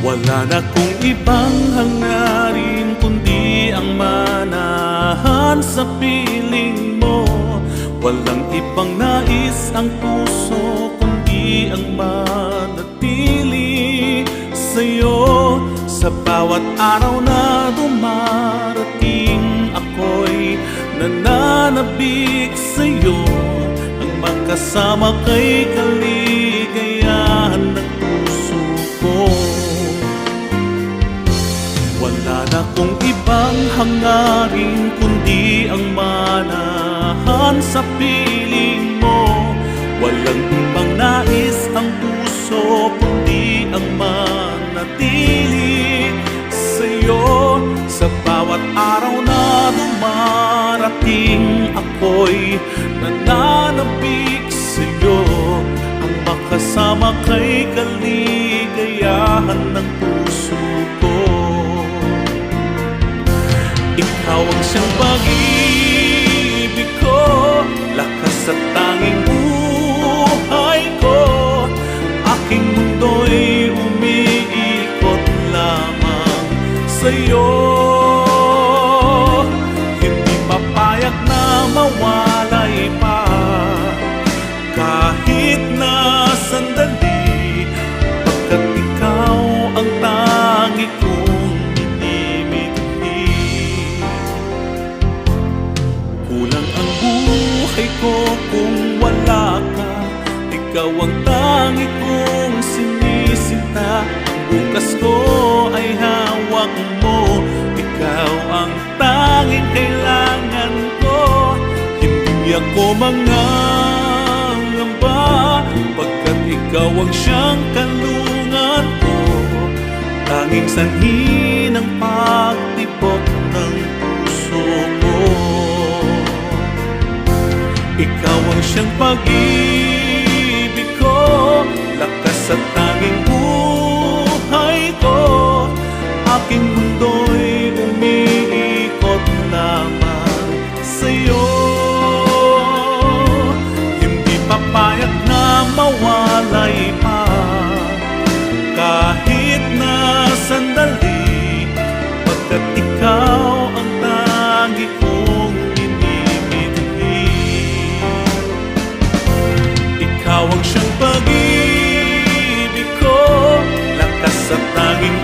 Wala na kong ibang hangarin kundi ang manahan sa piling mo. Walang ibang nais ang puso kundi ang manatili sa'yo. Sa bawat araw na dumarating, ako'y nananabik sa'yo. Ang magkasama kay kaligayahan ng puso ko. Wala na kong ibang hangarin kundi ang manahan sa piling mo. Walang ibang nais ang puso kundi ang manatili sa'yo. Sa bawat araw na dumarating, ako'y nananabik sa'yo. Ang makasama kay kaligayahan ng puso ko. Ikaw ang siyang pag-ibig ko, lakas at tanging buhay ko. Aking mundo'y umiikot lamang sa'yo. Hindi papayag na mawalay pa kahit na sandali, pagkat ikaw ang tangi kong minimiti. Kulang ang buhay ko kung wala ka. Ikaw ang tangi kong sinisinta. Bukas ko ay hawak mo. Ikaw ang tanging kailangan ko. Hindi ako mangangamba, pagkat ikaw ang siyang kalungan ko. Tanging sanhi ng pagtibok ng puso ko. Ikaw ang siyang pag-ibig ko, lakas at tanging buhay ko. Aking mundo'y umiikot lamang sa'yo. Hindi papayag na mawalay pa kahit na sandali, pagkat ikaw ang tangi kong minimiti. Ikaw ang siyang pag-ibig ko, lakas at tanging